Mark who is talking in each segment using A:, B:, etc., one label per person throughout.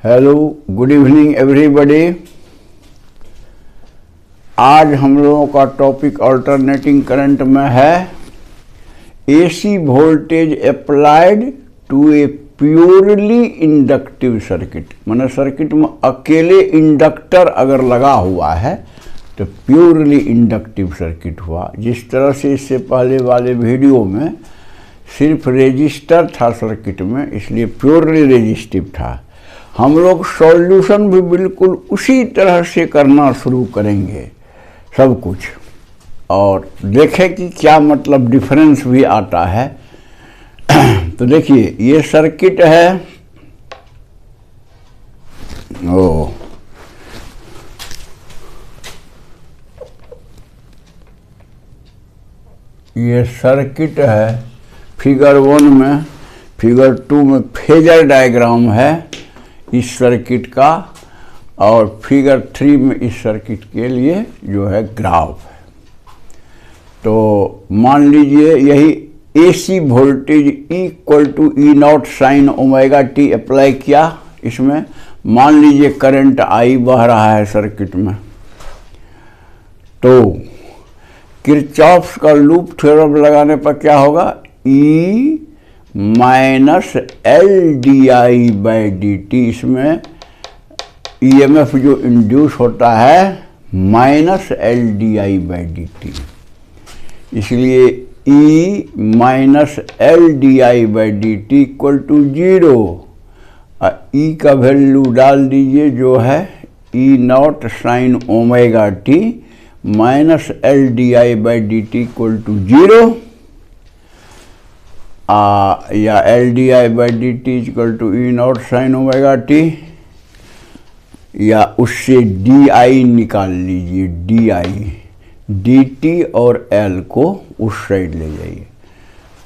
A: Hello, good evening everybody. आज हम लोगों का टॉपिक अल्टरनेटिंग करंट में है AC voltage applied to a purely inductive circuit. माने सर्किट में अकेले इंडक्टर अगर लगा हुआ है तो प्योरली इंडक्टिव सर्किट हुआ। जिस तरह से इससे पहले वाले वीडियो में सिर्फ रेजिस्टर था सर्किट में, इसलिए प्योरली रेजिस्टिव था। हम लोग सॉल्यूशन भी बिल्कुल उसी तरह से करना शुरू करेंगे सब कुछ, और देखें कि क्या मतलब डिफरेंस भी आता है। तो देखिए, ये सर्किट है, ये सर्किट है फिगर 1 में। फिगर 2 में फेजर डायग्राम है इस सर्किट का, और फिगर 3 में इस सर्किट के लिए जो है ग्राफ है। तो मान लीजिए यही AC voltage equal to E naught sine omega T apply किया। इसमें मान लीजिए करंट आई बह रहा है सर्किट में, तो किरचॉफ्स का लूप थ्योरम लगाने पर क्या होगा, E minus L D I by D T. इसमें ईएमएफ जो इंड्यूस होता है minus L D I by D T, इसलिए E minus L D I by D T equal to 0। E का वैल्यू डाल दीजिए जो है E naught sine omega T minus L D I by D T equal to 0, या L D I by D T equal to E naught sine omega T, या उससे D I निकाल लीजिए, डी आई डी टी और L को उस side ले जाइए।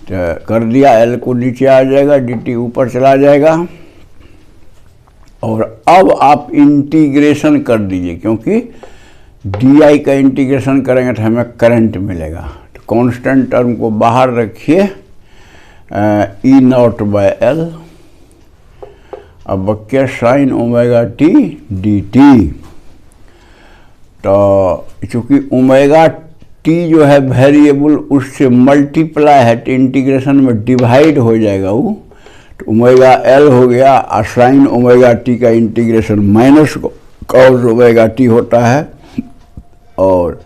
A: तो कर दिया, एल को नीचे आ जाएगा, डी टी ऊपर चला जाएगा। और अब आप इंटीग्रेशन कर दीजिए, क्योंकि डी आई का इंटीग्रेशन करेंगे तो हमें करंट मिलेगा। तो कांस्टेंट टर्म को बाहर रखिए, ई नॉट बाय एल, अब क्या sign omega T D T. तो चूंकि ओमेगा टी जो है वेरिएबल उससे मल्टीप्लाई है, तो इंटीग्रेशन में डिवाइड हो जाएगा वो, तो ओमेगा एल हो गया। और साइन ओमेगा टी का integration minus cos omega T होता है। और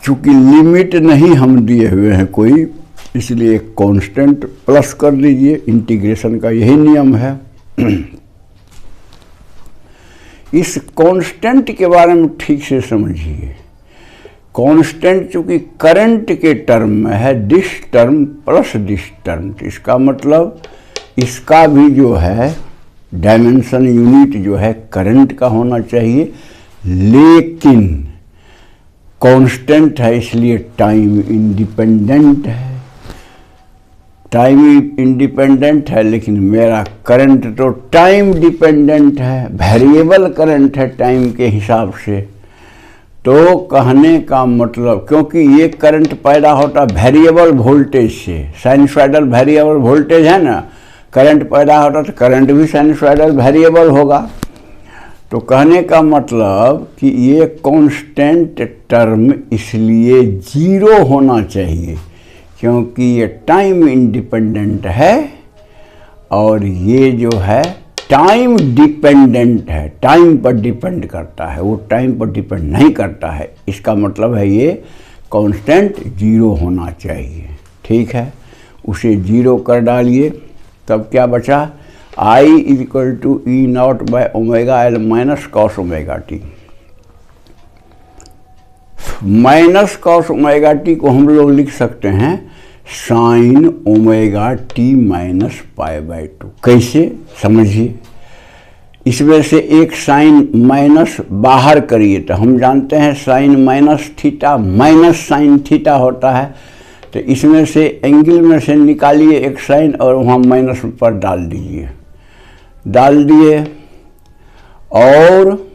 A: चूंकि लिमिट नहीं हम दिए हुए हैं कोई, इसलिए एक कांस्टेंट प्लस कर लीजिए। इंटीग्रेशन का यही नियम है। इस कांस्टेंट के बारे में ठीक से समझिए। कांस्टेंट चूंकि करंट के टर्म में है, this term plus this term, इसका मतलब इसका भी जो है डायमेंशन यूनिट जो है करंट का होना चाहिए, लेकिन कांस्टेंट है इसलिए टाइम इंडिपेंडेंट है। टाइम इंडिपेंडेंट है, लेकिन मेरा करंट तो टाइम डिपेंडेंट है, वेरिएबल करंट है टाइम के हिसाब से। तो कहने का मतलब, क्योंकि ये करंट पैदा होता वेरिएबल वोल्टेज से, साइनसॉइडल वेरिएबल वोल्टेज है ना, करंट पैदा होता तो करंट भी साइनसॉइडल वेरिएबल होगा। तो कहने का मतलब कि ये कांस्टेंट टर्म इसलिए 0 होना चाहिए, क्योंकि ये टाइम इंडिपेंडेंट है, और ये जो है टाइम डिपेंडेंट है, टाइम पर डिपेंड करता है, वो टाइम पर डिपेंड नहीं करता है। इसका मतलब है ये कांस्टेंट 0 होना चाहिए। ठीक है, उसे 0 कर डालिए, तब क्या बचा, I is equal to E naught by omega L minus cos omega T. Minus cos omega T को हम लोग लिख सकते हैं sine omega T minus pi by 2। कैसे, समझिए। इसमें से एक साइन माइनस बाहर करिए, तो हम जानते हैं sine minus theta minus sine theta होता है। तो इसमें से एंगल में से निकालिए एक साइन और वहाँ माइनस पर डाल दीजिए, डाल दिए। और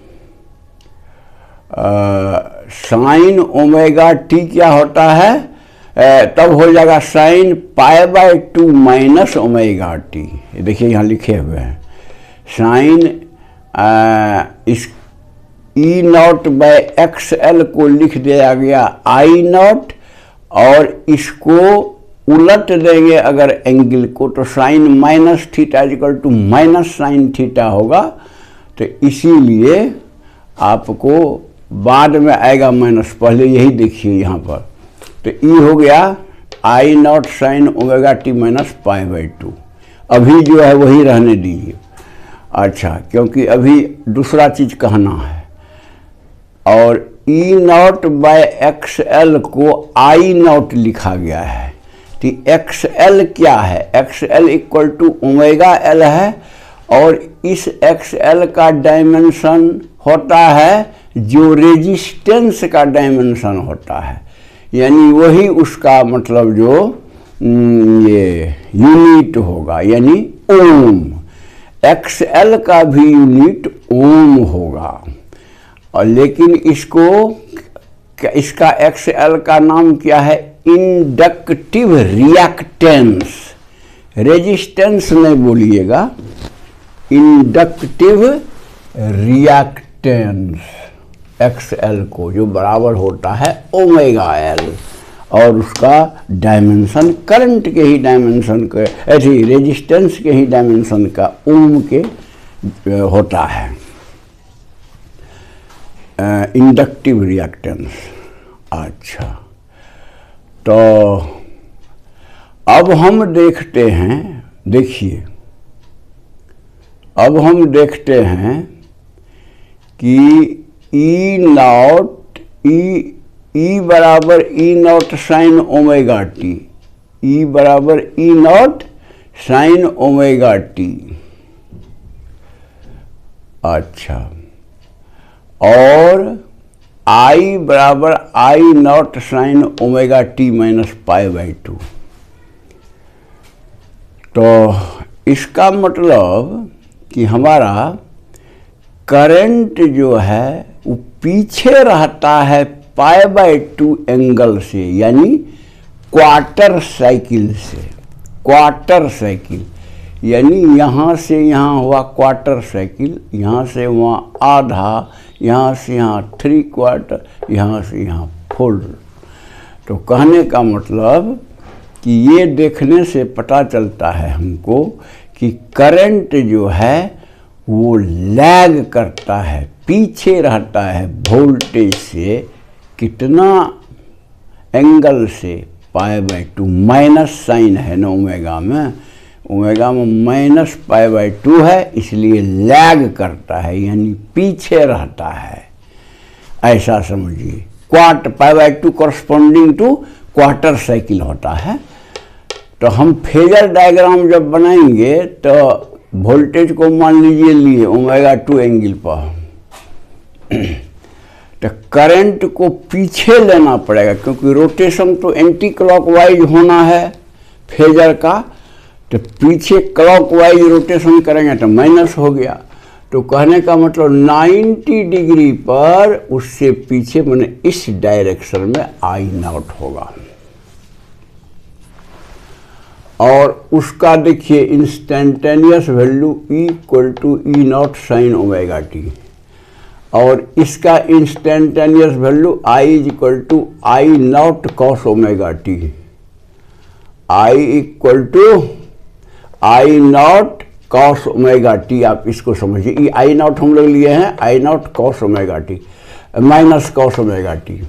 A: साइन ओमेगा टी क्या होता है, तब हो जाएगा sine pi by 2 minus omega T. देखिए यहाँ लिखे हुए हैं साइन इस ई नॉट बाय एक्स एल को लिख दिया गया आई नॉट, और इसको उलट देंगे अगर एंगल को तो sine minus theta equal to minus sine theta होगा। तो इसीलिए आपको बाद में आएगा माइनस, पहले यही देखिए यहाँ पर। तो ई हो गया I naught sine omega T minus pi by 2। अभी जो है वही रहने दीजिए। अच्छा, क्योंकि अभी दूसरा चीज़ कहना है। और ई नॉट बाय एक्स एल को आई नॉट लिखा गया है। तो एक्स एल क्या है? X L equal to omega L है, और इस एक्स एल का डायमेंशन होता है जो रेजिस्टेंस का डायमेंशन होता है, यानी वही उसका मतलब जो ये यूनिट होगा, यानी ओम। एक्स एल का भी यूनिट ओम होगा। और लेकिन इसका एक्स एल का नाम क्या है? Inductive reactance. रेजिस्टेंस नहीं बोलिएगा, इंडक्टिव रिएक्टेंस एक्स एल को, जो बराबर होता है ओमेगा एल, और उसका डायमेंशन करंट के ही डायमेंशन के, ऐसे रेजिस्टेंस के ही डायमेंशन का ओम के होता है इंडक्टिव रिएक्टेंस। अच्छा, तो अब हम देखते हैं, देखिए अब हम देखते हैं कि ई नॉट ई बराबर E naught sine omega T, E बराबर E naught sine omega T. अच्छा, और आई बराबर I naught sine omega T minus pi by 2। तो इसका मतलब कि हमारा करंट जो है वो पीछे रहता है पाई बाई 2 एंगल से, यानी क्वार्टर साइकिल से। क्वार्टर साइकिल यानी यहाँ से यहाँ हुआ क्वार्टर साइकिल, यहाँ से वहाँ आधा, यहाँ से यहाँ 3/4, यहाँ से यहाँ फुल। तो कहने का मतलब कि ये देखने से पता चलता है हमको कि करंट जो है वो लैग करता है, पीछे रहता है वोल्टेज से। कितना एंगल से? पाई बाई 2, माइनस साइन है ना ओमेगा में, ओमेगा में माइनस पाई बाई 2 है, इसलिए लैग करता है, यानी पीछे रहता है, ऐसा समझिए। Quarter pi by 2 corresponding to quarter cycle होता है। तो हम फेजर डायग्राम जब बनाएंगे तो वोल्टेज को मान लीजिए लिए ओमेगा 2 एंगल पर, तो करंट को पीछे लेना पड़ेगा, क्योंकि रोटेशन तो एंटी क्लॉकवाइज होना है फेजर का। तो पीछे क्लॉकवाइज रोटेशन करेंगे तो माइनस हो गया। तो कहने का मतलब 90 डिग्री पर उससे पीछे, मैंने इस डायरेक्शन में आई नॉट होगा। और उसका देखिए instantaneous value E equal to E naught sine omega T, और इसका instantaneous value I is equal to I naught cos omega T. I equal to I naught cos omega T, आप इसको समझिए। ये आई नॉट हम लोग लिए हैं I naught cos omega T minus cos omega T,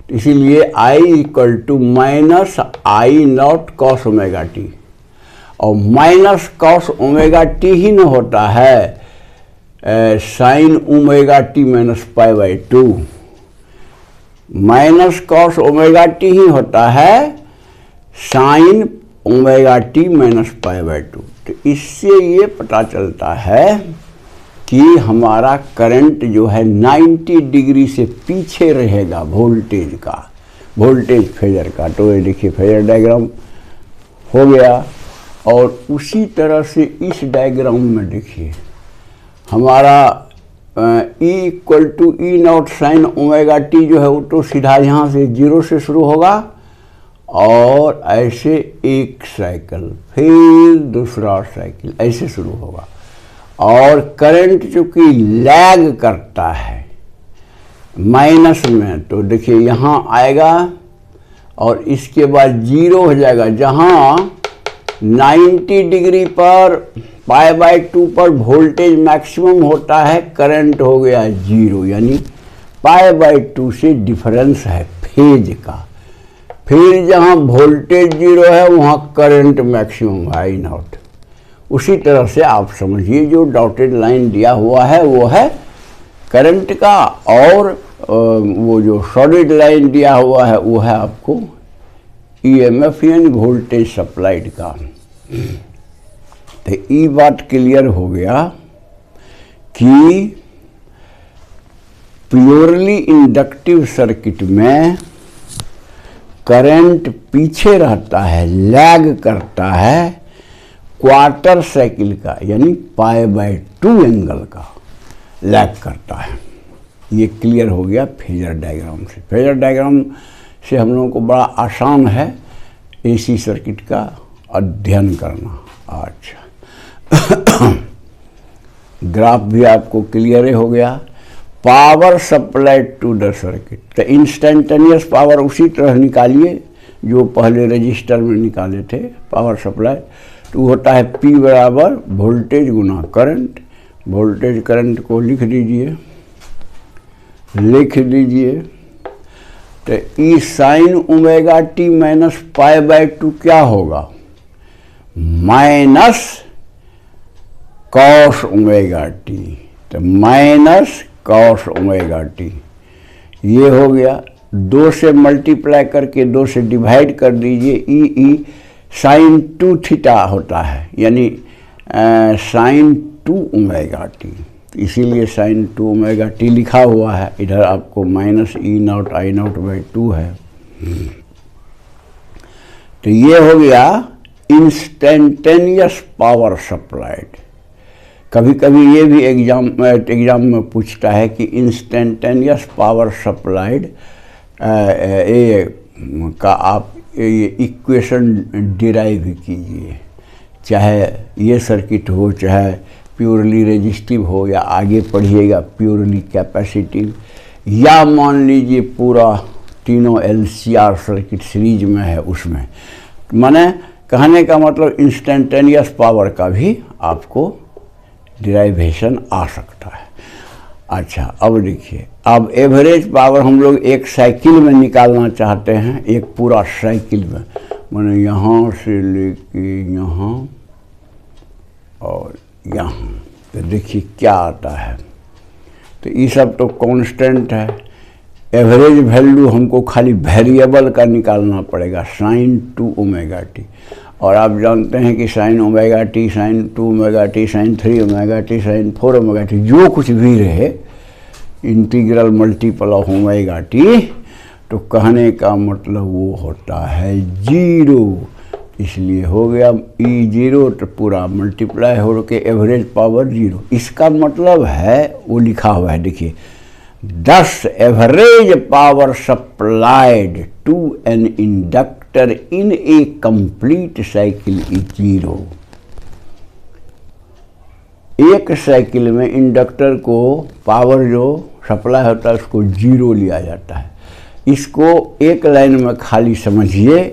A: इसीलिए I equal to minus I naught cos omega T. और माइनस कॉस ओमेगा टी ही न होता है sine omega T minus pi by 2, minus cos omega T ही होता है sine omega T minus pi by 2। तो इससे ये पता चलता है कि हमारा करंट जो है 90 डिग्री से पीछे रहेगा वोल्टेज का, वोल्टेज फेजर का। तो ये देखिए फेजर डायग्राम हो गया। और उसी तरह से इस डायग्राम में देखिए हमारा E equal to E naught sine omega T जो है वो तो सीधा यहाँ से 0 से शुरू होगा, और ऐसे एक साइकिल, फिर दूसरा साइकिल, ऐसे शुरू होगा। और करंट चूंकि लैग करता है माइनस में, तो देखिए यहाँ आएगा और इसके बाद जीरो हो जाएगा। जहाँ 90 डिग्री पर π/2 पर वोल्टेज मैक्सिमम होता है, करंट हो गया जीरो, यानी π/2 से डिफरेंस है फेज का। फिर जहाँ वोल्टेज जीरो है वहाँ करंट मैक्सिमम है I0। उसी तरह से आप समझिए जो डॉटेड लाइन दिया हुआ है वो है करंट का, और वो जो सॉलिड लाइन दिया हुआ है वो है आपको EMF यानी वोल्टेज सप्लाइड का। तो ये बात क्लियर हो गया कि प्योरली इंडक्टिव सर्किट में करंट पीछे रहता है, लैग करता है क्वार्टर साइकिल का, यानी π/2 एंगल का लैग करता है। ये क्लियर हो गया फेजर डायग्राम से। फेजर डायग्राम से हम लोगों को बड़ा आसान है AC सर्किट का अध्ययन करना। अच्छा ग्राफ भी आपको क्लियर हो गया। Power supplied to the circuit, तो इंस्टेंटेनियस पावर उसी तरह निकालिए जो पहले रजिस्टर में निकाले थे। पावर सप्लाई तो होता है P बराबर वोल्टेज गुना करंट। वोल्टेज करंट को लिख दीजिए तो E sin omega T minus π/2 क्या होगा, माइनस कॉस ओमेगा टी, तो माइनस कॉस ओमेगा टी। ये हो गया, 2 से मल्टीप्लाई करके 2 से डिवाइड कर दीजिए। ई साइन 2 थीटा होता है, यानी साइन 2 ओमेगा टी, इसीलिए साइन 2 ओमेगा टी लिखा हुआ है। इधर आपको माइनस E0 I0/2 है। तो ये हो गया इंस्टेंटेनियस पावर सप्लाइड। कभी कभी ये भी एग्जाम में पूछता है कि इंस्टेंटेनियस पावर सप्लाइड का आप ये इक्वेशन डिराइव कीजिए, चाहे ये सर्किट हो, चाहे प्योरली रेजिस्टिव हो, या आगे पढ़िएगा प्योरली कैपेसिटिव, या मान लीजिए पूरा तीनों LCR सर्किट सीरीज में है उसमें। माने कहने का मतलब इंस्टेंटेनियस पावर का भी आपको डिराइवेशन आ सकता है। अच्छा अब देखिए, अब एवरेज पावर हम लोग एक साइकिल में निकालना चाहते हैं, एक पूरा साइकिल में, माने यहाँ से लेके यहाँ और यहाँ, तो देखिए क्या आता है। तो ये सब तो कांस्टेंट है। एवरेज वैल्यू हमको खाली वेरिएबल का निकालना पड़ेगा, साइन 2 ओमेगा टी। और आप जानते हैं कि sine omega T, sine 2 omega T, sine 3 omega T, sine 4 omega T, जो कुछ भी रहे integral multiple of omega T, तो कहने का मतलब वो होता है 0। इसलिए हो गया E0, तो पूरा मल्टीप्लाई हो के एवरेज पावर 0। इसका मतलब है वो लिखा हुआ है, देखिए, 10 average power supplied to an inductor in a complete cycle is 0। एक साइकिल में इंडक्टर को पावर जो सप्लाई होता है उसको 0 लिया जाता है। इसको एक लाइन में खाली समझिए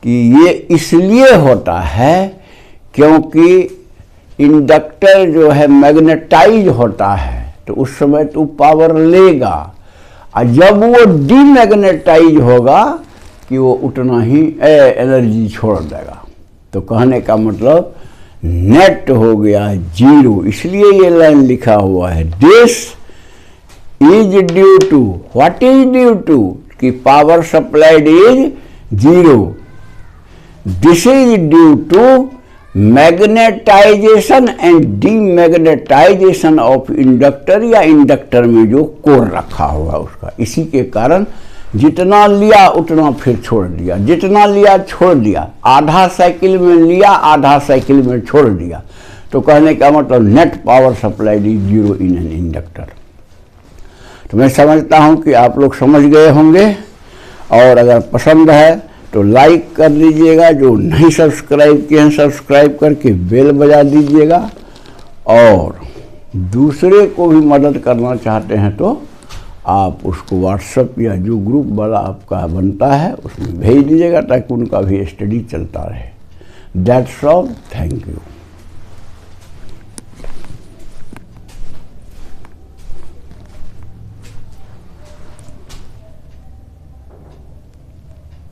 A: कि ये इसलिए होता है क्योंकि इंडक्टर जो है मैग्नेटाइज होता है, तो उस समय तो पावर लेगा, और जब वो डीमैग्नेटाइज होगा कि वो उतना ही एनर्जी छोड़ देगा। तो कहने का मतलब नेट हो गया 0। इसलिए ये लाइन लिखा हुआ है, this is due to, what is due to, कि power supplied is 0। This is due to magnetisation and demagnetisation of inductor, या इंडक्टर में जो कोर रखा हुआ उसका। इसी के कारण जितना लिया उतना फिर छोड़ दिया, जितना लिया छोड़ दिया, आधा साइकिल में लिया आधा साइकिल में छोड़ दिया। तो कहने का मतलब net power supplied is 0 in an inductor. तो मैं समझता हूं कि आप लोग समझ गए होंगे, और अगर पसंद है तो लाइक कर दीजिएगा, जो नहीं सब्सक्राइब किए हैं सब्सक्राइब करके बेल बजा दीजिएगा, और दूसरे को भी मदद करना चाहते हैं तो आप उसको व्हाट्सएप या जो ग्रुप वाला आपका बनता है उसमें भेज दीजिएगा ताकि उनका भी स्टडी चलता रहे। That's all, thank you.